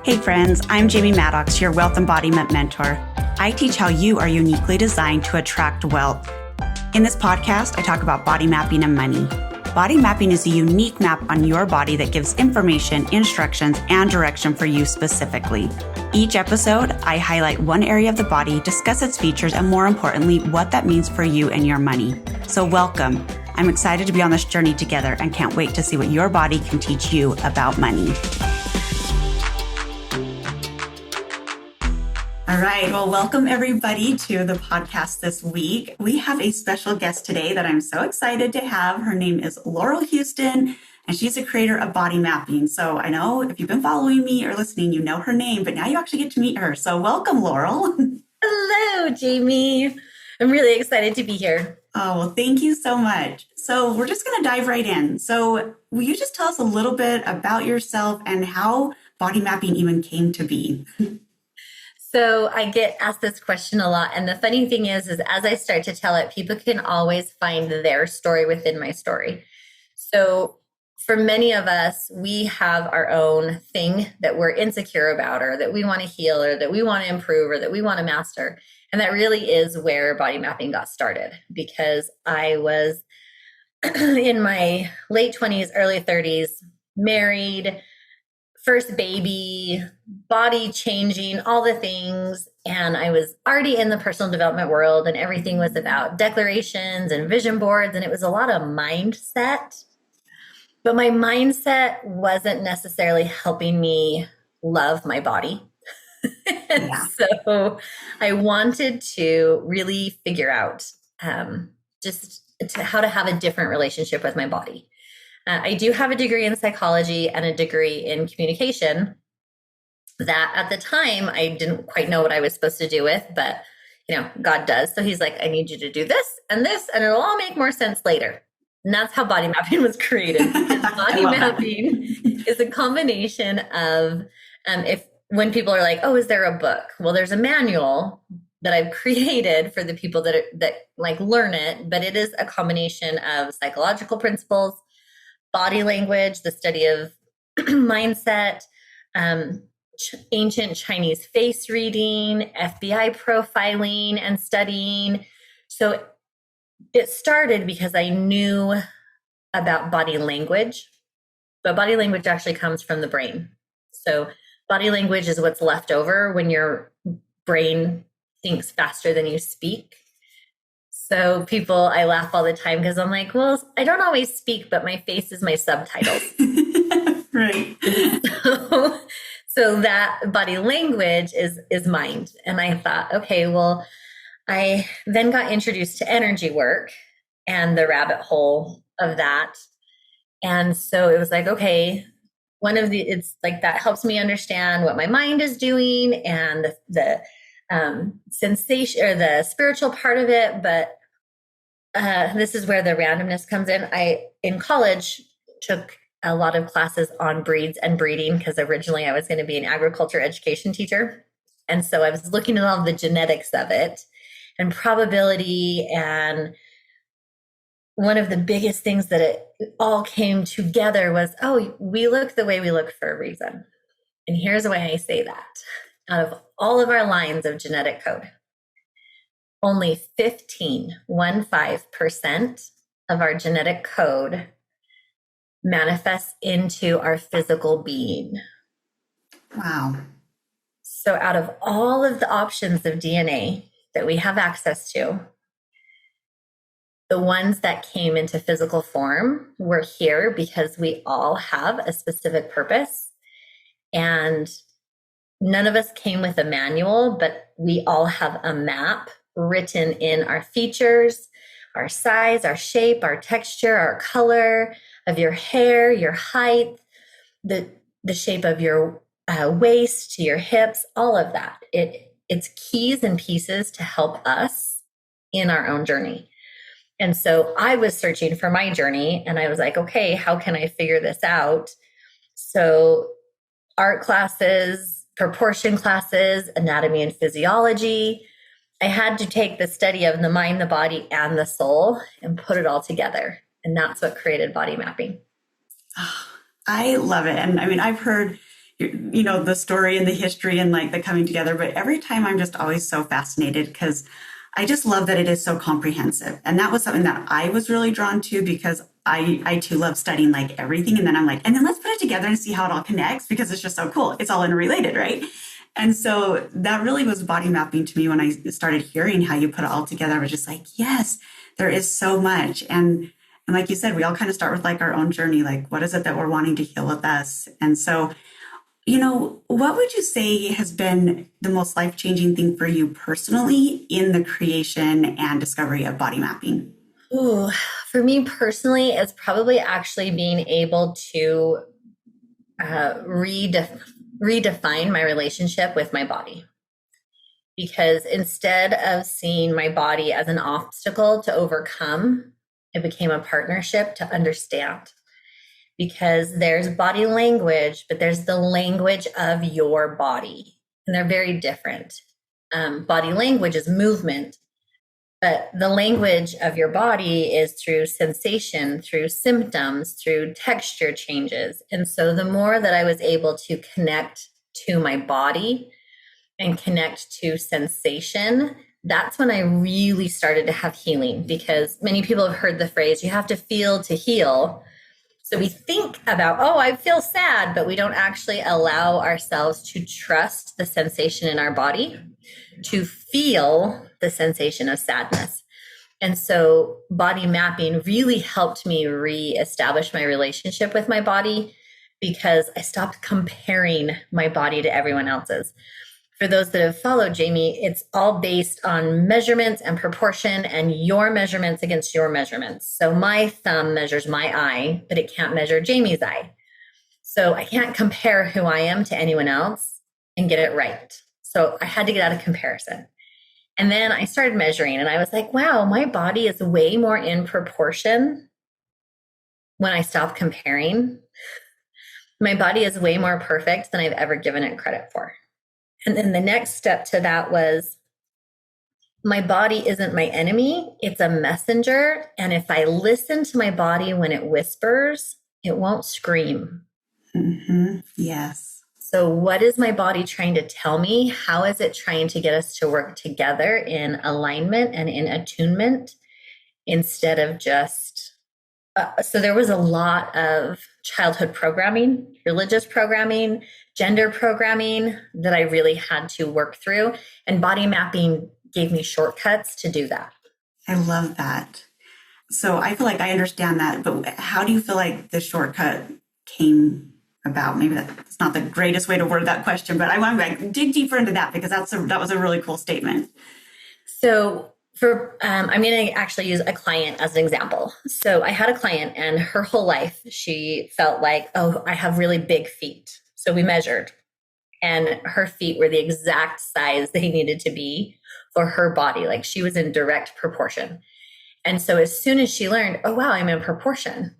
Hey friends, I'm Jamie Maddox, your Wealth Embodiment Mentor. I teach how you are uniquely designed to attract wealth. In this podcast, I talk about body mapping and money. Body mapping is a unique map on your body that gives information, instructions, and direction for you specifically. Each episode, I highlight one area of the body, discuss its features, and more importantly, what that means for you and your money. So welcome. I'm excited to be on this journey together and can't wait to see what your body can teach you about money. All right. Well, welcome everybody to the podcast this week. We have a special guest today that I'm so excited to have. Her name is Laurel Huston, and she's the creator of body mapping. So I know if you've been following me or listening, you know her name, but now you actually get to meet her. So welcome, Laurel. Hello, Jamie. I'm really excited to be here. Oh, well, thank you so much. So we're just going to dive right in. So will you just tell us a little bit about yourself and how body mapping even came to be? So I get asked this question a lot. And the funny thing is as I start to tell it, people can always find their story within my story. So for many of us, we have our own thing that we're insecure about, or that we want to heal, or that we want to improve, or that we want to master. And that really is where body mapping got started, because I was in my late 20s, early 30s, married, first baby, body changing, all the things. And I was already in the personal development world, and everything was about declarations and vision boards. And it was a lot of mindset. But my mindset wasn't necessarily helping me love my body. Yeah. So I wanted to really figure out how to have a different relationship with my body. I do have a degree in psychology and a degree in communication that at the time I didn't quite know what I was supposed to do with, but God does. So he's like, I need you to do this, and it'll all make more sense later. And that's how body mapping was created. Body mapping is a combination of, when people are like, oh, is there a book? Well, there's a manual that I've created for the people that learn it, but it is a combination of psychological principles, body language, the study of mindset, ancient Chinese face reading, FBI profiling and studying. So it started because I knew about body language, but body language actually comes from the brain. So body language is what's left over when your brain thinks faster than you speak. So I laugh all the time because I'm like, well, I don't always speak, but my face is my subtitles. Right. So that body language is mind. And I thought, okay, well, I then got introduced to energy work and the rabbit hole of that. And so it was like, okay, it's like that helps me understand what my mind is doing and the sensation or the spiritual part of it. But this is where the randomness comes in. I, in college, took a lot of classes on breeds and breeding because originally I was going to be an agriculture education teacher. And so I was looking at all the genetics of it and probability. And one of the biggest things that it all came together was, oh, we look the way we look for a reason. And here's why I say that. Out of all of our lines of genetic code, only 15% of our genetic code manifests into our physical being. Wow. So out of all of the options of DNA that we have access to, the ones that came into physical form were here because we all have a specific purpose. And none of us came with a manual, but we all have a map written in our features, our size, our shape, our texture, our color of your hair, your height, the shape of your waist to your hips, all of that. It's keys and pieces to help us in our own journey. And so I was searching for my journey and I was like, okay, how can I figure this out? So art classes, proportion classes, anatomy and physiology. I had to take the study of the mind, the body, and the soul and put it all together. And that's what created body mapping. I love it. And I mean, I've heard the story and the history and like the coming together. But every time I'm just always so fascinated because I just love that it is so comprehensive. And that was something that I was really drawn to because I too love studying like everything. And then I'm like, and then let's put it together and see how it all connects because it's just so cool. It's all interrelated, right? And so that really was body mapping to me when I started hearing how you put it all together. I was just like, yes, there is so much. And like you said, we all kind of start with like our own journey. Like, what is it that we're wanting to heal with us? And so, what would you say has been the most life-changing thing for you personally in the creation and discovery of body mapping? Ooh, for me personally, it's probably actually being able to redefine my relationship with my body. Because instead of seeing my body as an obstacle to overcome, it became a partnership to understand. Because there's body language, but there's the language of your body, and they're very different. Body language is movement, but the language of your body is through sensation, through symptoms, through texture changes. And so the more that I was able to connect to my body and connect to sensation, that's when I really started to have healing, because many people have heard the phrase, you have to feel to heal. So we think about, oh, I feel sad, but we don't actually allow ourselves to trust the sensation in our body, to feel the sensation of sadness. And so body mapping really helped me reestablish my relationship with my body, because I stopped comparing my body to everyone else's. For those that have followed Jamie, it's all based on measurements and proportion and your measurements against your measurements. So my thumb measures my eye, but it can't measure Jamie's eye. So I can't compare who I am to anyone else and get it right. So I had to get out of comparison. And then I started measuring and I was like, wow, my body is way more in proportion when I stopped comparing. My body is way more perfect than I've ever given it credit for. And then the next step to that was, my body isn't my enemy, it's a messenger. And if I listen to my body when it whispers, it won't scream. Mm-hmm. Yes. So what is my body trying to tell me? How is it trying to get us to work together in alignment and in attunement instead of just... so there was a lot of childhood programming, religious programming, gender programming that I really had to work through. And body mapping gave me shortcuts to do that. I love that. So I feel like I understand that, but how do you feel like the shortcut came about? Maybe that's not the greatest way to word that question, but I want to like dig deeper into that because that was a really cool statement. So I'm going to actually use a client as an example. So I had a client, and her whole life, she felt like, oh, I have really big feet. So we measured, and her feet were the exact size they needed to be for her body. Like, she was in direct proportion. And so as soon as she learned, oh, wow, I'm in proportion,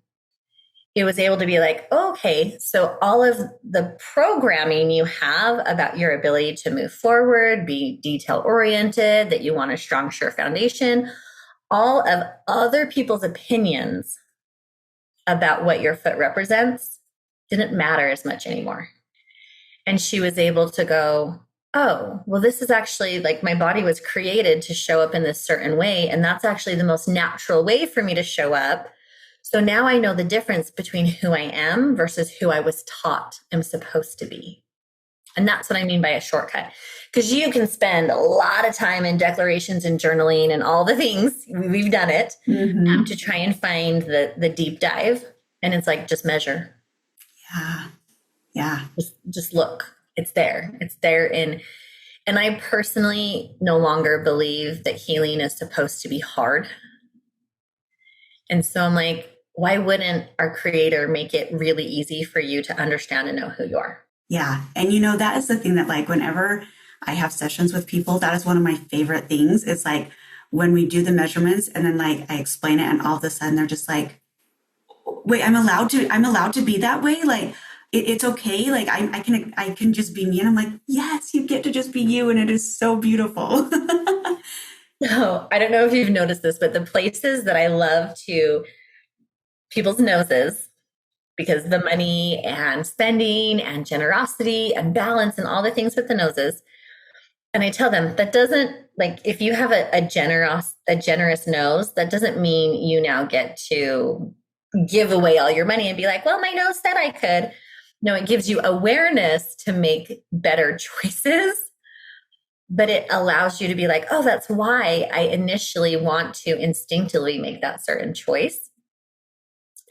it was able to be like, oh, okay, so all of the programming you have about your ability to move forward, be detail oriented, that you want a strong, sure foundation, all of other people's opinions about what your foot represents didn't matter as much anymore. And she was able to go, oh, well, this is actually like, my body was created to show up in this certain way. And that's actually the most natural way for me to show up. So now I know the difference between who I am versus who I was taught I'm supposed to be. And that's what I mean by a shortcut. Because you can spend a lot of time in declarations and journaling and all the things, we've done it, to try and find the deep dive. And it's like, just measure. Yeah. Just look. It's there. It's there and I personally no longer believe that healing is supposed to be hard. And so I'm like, why wouldn't our creator make it really easy for you to understand and know who you are? Yeah. And that is the thing that like, whenever I have sessions with people, that is one of my favorite things. It's like when we do the measurements and then like I explain it and all of a sudden they're just like, wait, I'm allowed to be that way. Like it's okay. Like I can just be me. And I'm like, yes, you get to just be you. And it is so beautiful. No, I don't know if you've noticed this, but the places that I love to people's noses because the money and spending and generosity and balance and all the things with the noses. And I tell them that doesn't, like, if you have a generous nose, that doesn't mean you now get to give away all your money and be like, well, my nose said I could. No, it gives you awareness to make better choices, but it allows you to be like, oh, that's why I initially want to instinctively make that certain choice.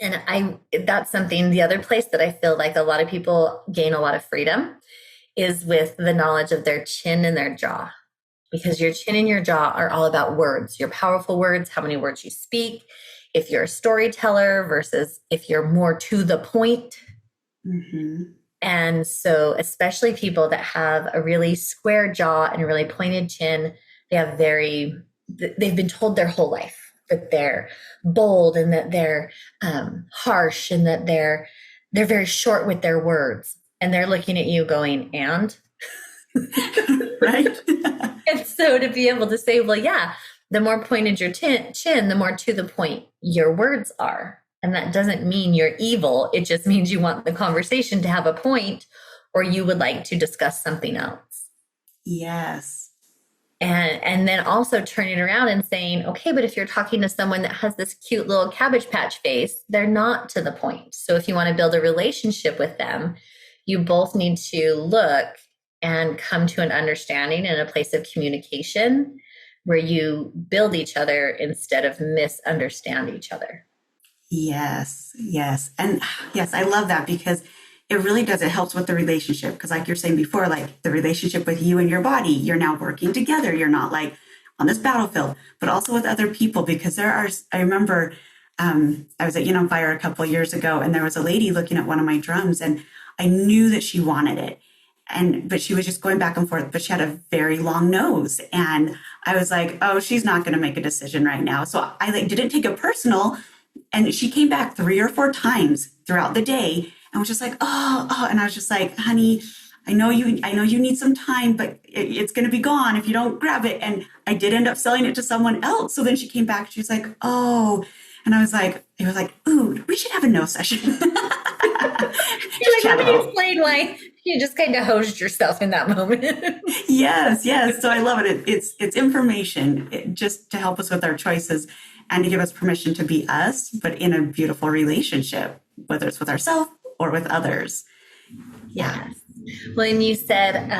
And that's something, the other place that I feel like a lot of people gain a lot of freedom is with the knowledge of their chin and their jaw, because your chin and your jaw are all about words, your powerful words, how many words you speak, if you're a storyteller versus if you're more to the point. Mm-hmm. And so especially people that have a really square jaw and a really pointed chin, they've been told their whole life that they're bold and that they're harsh and that they're very short with their words. And they're looking at you going, and? Right? And so to be able to say, well, yeah, the more pointed your chin, the more to the point your words are. And that doesn't mean you're evil. It just means you want the conversation to have a point, or you would like to discuss something else. Yes. And then also turning around and saying, okay, but if you're talking to someone that has this cute little Cabbage Patch face, they're not to the point. So if you want to build a relationship with them, you both need to look and come to an understanding and a place of communication where you build each other instead of misunderstand each other. Yes, yes. And yes, I love that, because it really does. It helps with the relationship. Because like you're saying before, like the relationship with you and your body, you're now working together. You're not like on this battlefield, but also with other people. Because I remember I was at Fire a couple of years ago, and there was a lady looking at one of my drums, and I knew that she wanted it. But she was just going back and forth, but she had a very long nose. And I was like, oh, she's not going to make a decision right now. So I didn't take it personal. And she came back 3 or 4 times throughout the day and was just like, oh. And I was just like, honey, I know you need some time, but it's going to be gone if you don't grab it. And I did end up selling it to someone else. So then she came back. She was like, oh. And I was like, ooh, we should have a no session. Let me explain why you just kind of hosed yourself in that moment. Yes. So I love it. It's information just to help us with our choices and to give us permission to be us, but in a beautiful relationship, whether it's with ourselves or with others. Yeah. Yes. Well, and you said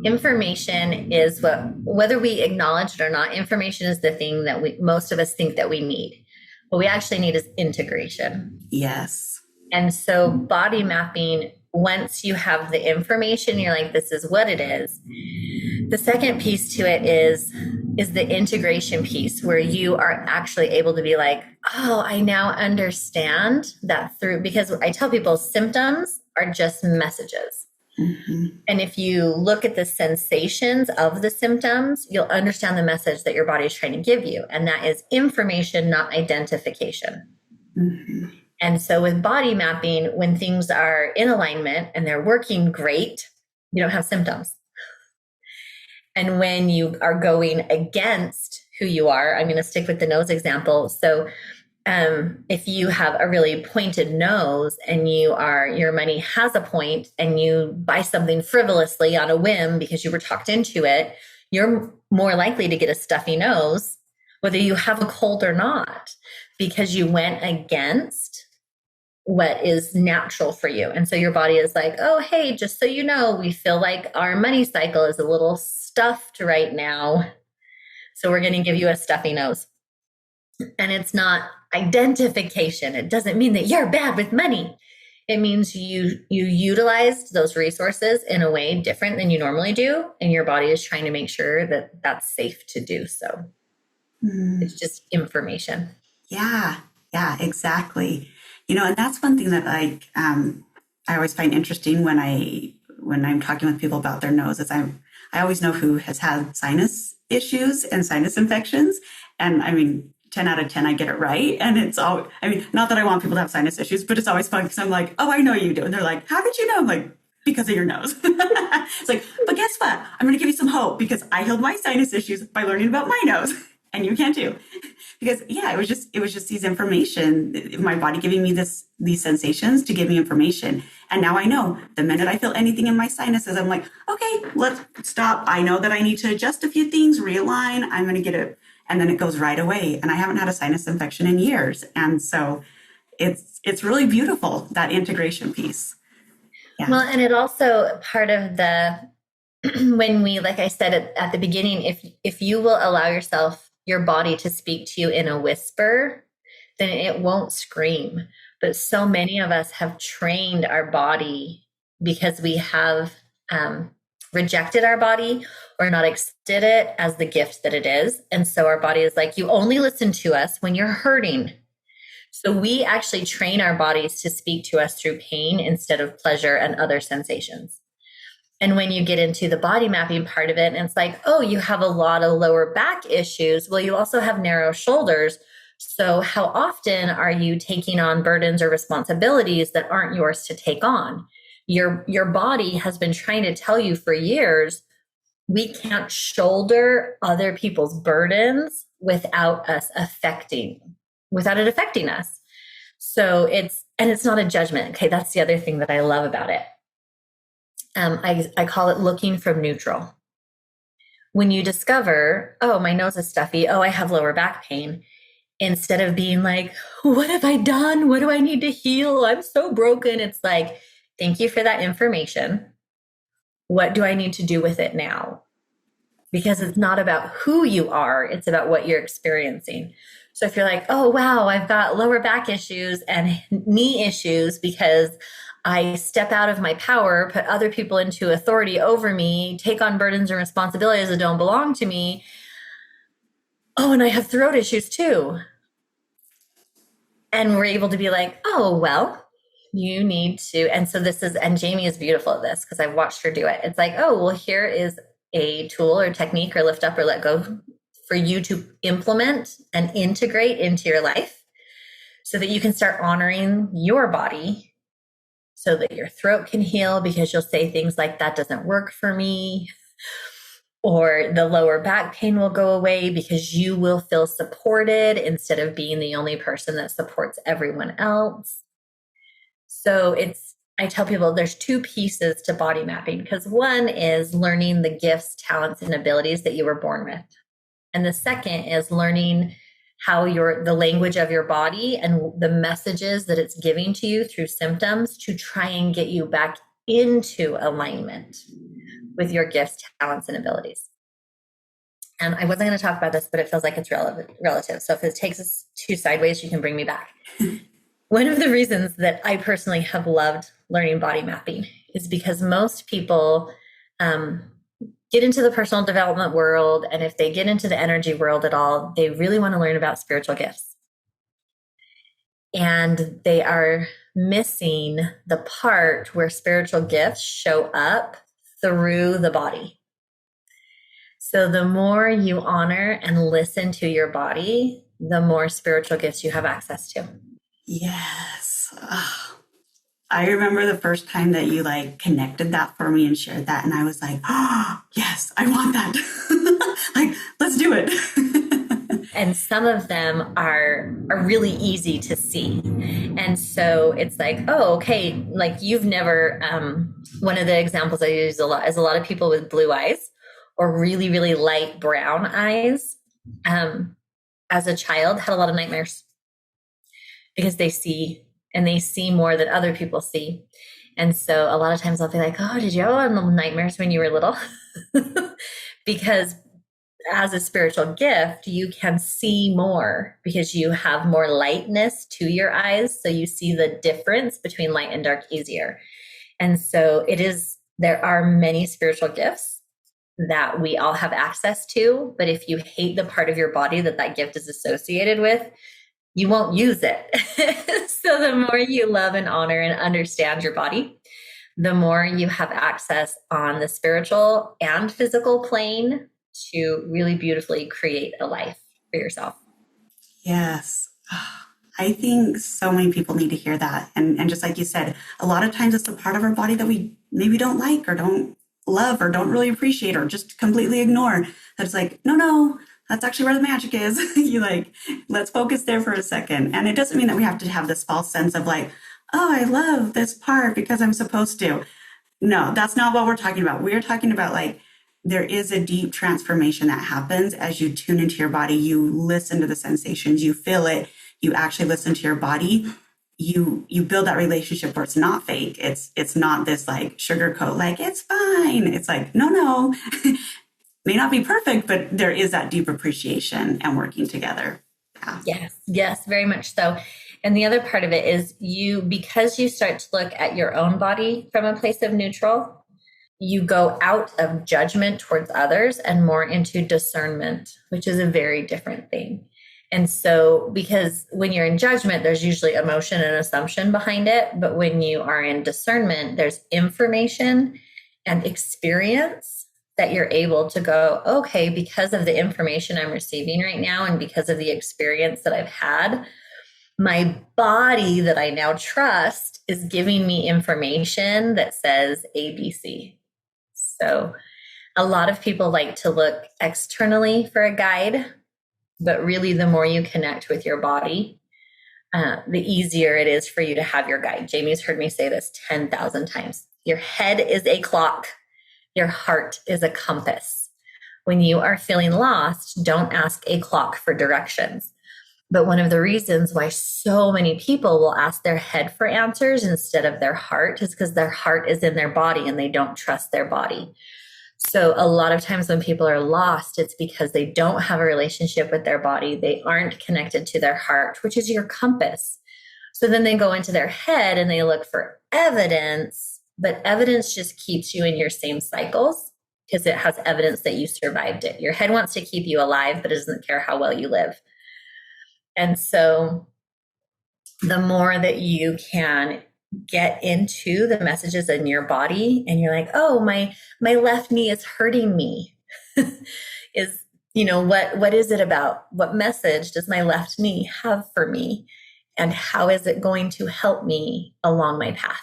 information is whether we acknowledge it or not, information is the thing that most of us think that we need. What we actually need is integration. Yes. And so body mapping, once you have the information, you're like, this is what it is. The second piece to it is the integration piece, where you are actually able to be like, oh, I now understand that because I tell people symptoms are just messages. Mm-hmm. And if you look at the sensations of the symptoms, you'll understand the message that your body is trying to give you. And that is information, not identification. Mm-hmm. And so with body mapping, when things are in alignment and they're working great, you don't have symptoms. And when you are going against who you are, I'm going to stick with the nose example. So if you have a really pointed nose and your money has a point and you buy something frivolously on a whim because you were talked into it, you're more likely to get a stuffy nose, whether you have a cold or not, because you went against what is natural for you. And so your body is like, oh, hey, just so you know, we feel like our money cycle is a little stuffed right now. So we're going to give you a stuffy nose. And it's not identification. It doesn't mean that you're bad with money. It means you utilized those resources in a way different than you normally do. And your body is trying to make sure that that's safe to do so. It's just information. Yeah, exactly. And that's one thing that I always find interesting when I'm talking with people about their nose is I always know who has had sinus issues and sinus infections. And 10 out of 10, I get it right. And it's all, not that I want people to have sinus issues, but it's always fun because I'm like, oh, I know you do. And they're like, how did you know? I'm like, because of your nose. It's like, but guess what? I'm going to give you some hope because I healed my sinus issues by learning about my nose. And you can too. Because yeah, it was just these information, my body giving me these sensations to give me information. And now I know the minute I feel anything in my sinuses, I'm like, okay, let's stop. I know that I need to adjust a few things, realign. I'm going to get it. And then it goes right away. And I haven't had a sinus infection in years. And so it's really beautiful, that integration piece. Yeah. Well, and it also part of the when we, like I said at the beginning, if you will allow your body to speak to you in a whisper, then it won't scream. But so many of us have trained our body because we have rejected our body or not accepted it as the gift that it is. And so our body is like, you only listen to us when you're hurting. So we actually train our bodies to speak to us through pain instead of pleasure and other sensations. And when you get into the body mapping part of it, and it's like, oh, you have a lot of lower back issues. Well, you also have narrow shoulders. So how often are you taking on burdens or responsibilities that aren't yours to take on? Your body has been trying to tell you for years, we can't shoulder other people's burdens without it affecting us. So it's not a judgment. Okay. That's the other thing that I love about it. I call it looking from neutral. When you discover, oh, my nose is stuffy. Oh, I have lower back pain. Instead of being like, what have I done? What do I need to heal? I'm so broken. It's like, thank you for that information. What do I need to do with it now? Because it's not about who you are. It's about what you're experiencing. So if you're like, oh, wow, I've got lower back issues and knee issues because I step out of my power, put other people into authority over me, take on burdens and responsibilities that don't belong to me. Oh, and I have throat issues too. And we're able to be like, oh, well, you need to. And so and Jamie is beautiful at this because I've watched her do it. It's like, oh, well, here is a tool or technique or lift up or let go for you to implement and integrate into your life so that you can start honoring your body so that your throat can heal, because you'll say things like, that doesn't work for me. Or the lower back pain will go away because you will feel supported instead of being the only person that supports everyone else. So I tell people there's two pieces to body mapping, because one is learning the gifts, talents, and abilities that you were born with. And the second is learning how the language of your body and the messages that it's giving to you through symptoms to try and get you back into alignment with your gifts, talents, and abilities. And I wasn't going to talk about this, but it feels like it's relative. So if it takes us too sideways, you can bring me back. One of the reasons that I personally have loved learning body mapping is because most people get into the personal development world. And if they get into the energy world at all, they really want to learn about spiritual gifts. And they are missing the part where spiritual gifts show up through the body. So the more you honor and listen to your body, the more spiritual gifts you have access to. Yes. Oh, I remember the first time that you connected that for me and shared that. And I was like, oh, yes, I want that. Let's do it. And some of them are really easy to see. And so it's like, oh, okay. You've never, one of the examples I use a lot is a lot of people with blue eyes or really, really light brown eyes, as a child had a lot of nightmares because they see more than other people see. And so a lot of times I'll be like, oh, did you have nightmares when you were little? Because as a spiritual gift, you can see more because you have more lightness to your eyes. So you see the difference between light and dark easier. And so there are many spiritual gifts that we all have access to. But if you hate the part of your body that gift is associated with, you won't use it. So the more you love and honor and understand your body, the more you have access on the spiritual and physical plane to really beautifully create a life for yourself. Yes. I think so many people need to hear that. And just like you said, a lot of times it's the part of our body that we maybe don't like or don't love or don't really appreciate or just completely ignore. That's like, no, that's actually where the magic is. You like, let's focus there for a second. And it doesn't mean that we have to have this false sense of like, oh, I love this part because I'm supposed to. No, that's not what we're talking about. We're talking about like, there is a deep transformation that happens as you tune into your body. You listen to the sensations, you feel it, you actually listen to your body. You build that relationship where it's not fake. It's not this like sugarcoat, like it's fine. It's like, no, may not be perfect, but there is that deep appreciation and working together. Yeah. Yes, very much so. And the other part of it is because you start to look at your own body from a place of neutral, you go out of judgment towards others and more into discernment, which is a very different thing. And so, because when you're in judgment, there's usually emotion and assumption behind it. But when you are in discernment, there's information and experience that you're able to go, okay, because of the information I'm receiving right now and because of the experience that I've had, my body that I now trust is giving me information that says ABC. So a lot of people like to look externally for a guide, but really the more you connect with your body, the easier it is for you to have your guide. Jamie's heard me say this 10,000 times. Your head is a clock. Your heart is a compass. When you are feeling lost, don't ask a clock for directions. But one of the reasons why so many people will ask their head for answers instead of their heart is because their heart is in their body and they don't trust their body. So a lot of times when people are lost, it's because they don't have a relationship with their body. They aren't connected to their heart, which is your compass. So then they go into their head and they look for evidence, but evidence just keeps you in your same cycles because it has evidence that you survived it. Your head wants to keep you alive, but it doesn't care how well you live. And so the more that you can get into the messages in your body and you're like, oh, my left knee is hurting me. Is, what is it about? What message does my left knee have for me? And how is it going to help me along my path?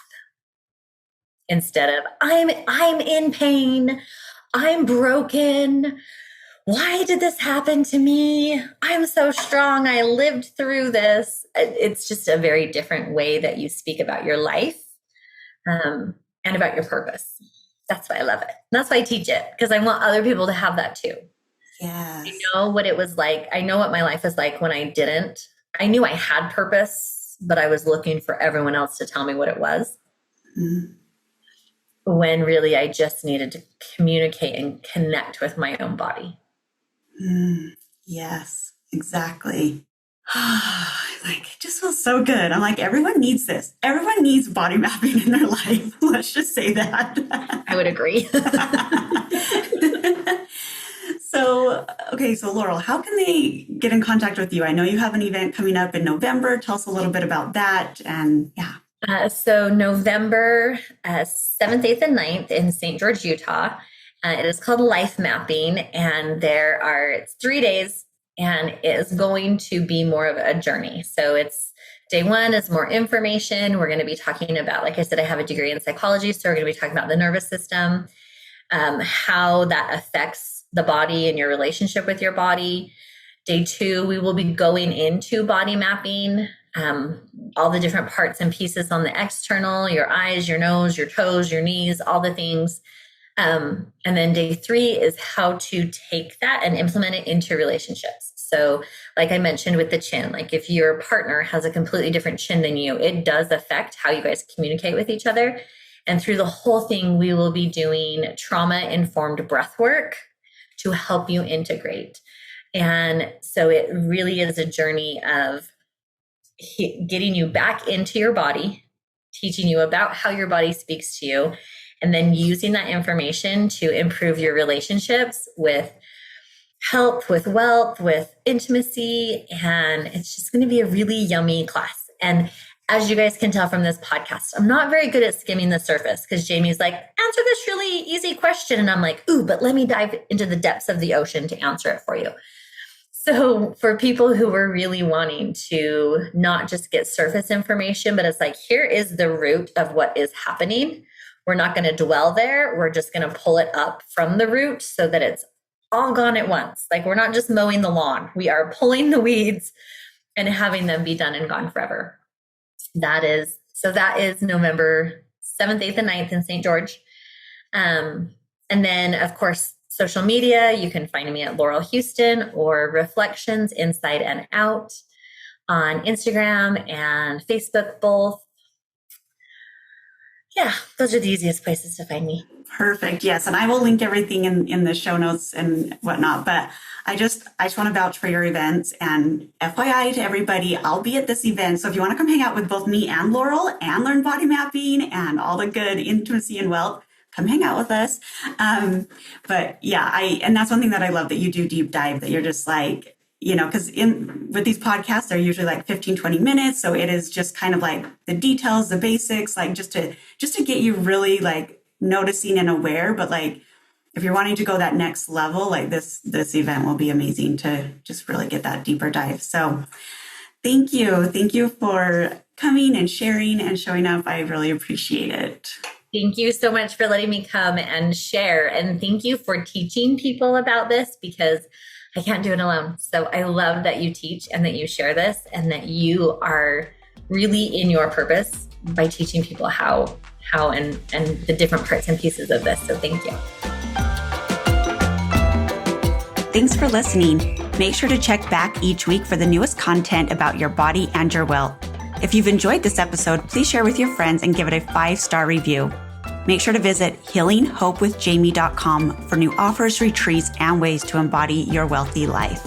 Instead of, I'm in pain. I'm broken. Why did this happen to me? I'm so strong. I lived through this. It's just a very different way that you speak about your life and about your purpose. That's why I love it. And that's why I teach it, because I want other people to have that too. Yes. I know what it was like. I know what my life was like when I didn't. I knew I had purpose, but I was looking for everyone else to tell me what it was. Mm-hmm. When really I just needed to communicate and connect with my own body. Yes, exactly. Like, it just feels so good. I'm like, everyone needs this. Everyone needs body mapping in their life. Let's just say that. I would agree. So Laurel, how can they get in contact with you? I know you have an event coming up in November. Tell us a little bit about that. And yeah. So November 7th, 8th, and 9th in St. George, Utah. It is called Life Mapping, and it's 3 days, and it is going to be more of a journey. So it's day one is more information. We're going to be talking about, like I said, I have a degree in psychology, so we're going to be talking about the nervous system, how that affects the body and your relationship with your body. Day two, we will be going into body mapping, all the different parts and pieces on the external, your eyes, your nose, your toes, your knees, all the things. And then day three is how to take that and implement it into relationships. So like I mentioned with the chin, like if your partner has a completely different chin than you, it does affect how you guys communicate with each other. And through the whole thing, we will be doing trauma-informed breath work to help you integrate. And so it really is a journey of getting you back into your body, teaching you about how your body speaks to you, and then using that information to improve your relationships with health, with wealth, with intimacy. And it's just going to be a really yummy class. And as you guys can tell from this podcast, I'm not very good at skimming the surface because Jamie's like, answer this really easy question. And I'm like, ooh, but let me dive into the depths of the ocean to answer it for you. So for people who are really wanting to not just get surface information, but it's like, here is the root of what is happening. We're not going to dwell there. We're just going to pull it up from the root so that it's all gone at once. Like we're not just mowing the lawn. We are pulling the weeds and having them be done and gone forever. That is November 7th, 8th, and 9th in St. George. And then, of course, social media, you can find me at Laurel Huston or Reflections Inside and Out on Instagram and Facebook both. Yeah, those are the easiest places to find me. Perfect. Yes. And I will link everything in the show notes and whatnot. But I just want to vouch for your events, and FYI to everybody, I'll be at this event. So if you want to come hang out with both me and Laurel and learn body mapping and all the good intimacy and wealth, come hang out with us. But yeah, and that's one thing that I love, that you do deep dive, that you're just like, because with these podcasts, they're usually like 15, 20 minutes. So it is just kind of like the details, the basics, like just to get you really like noticing and aware. But like, if you're wanting to go that next level, like this event will be amazing to just really get that deeper dive. So thank you for coming and sharing and showing up. I really appreciate it. Thank you so much for letting me come and share. And thank you for teaching people about this, because I can't do it alone. So I love that you teach and that you share this, and that you are really in your purpose by teaching people how and the different parts and pieces of this. So thank you. Thanks for listening. Make sure to check back each week for the newest content about your body and your wealth. If you've enjoyed this episode, please share with your friends and give it a 5-star review. Make sure to visit healinghopewithjamie.com for new offers, retreats, and ways to embody your wealthy life.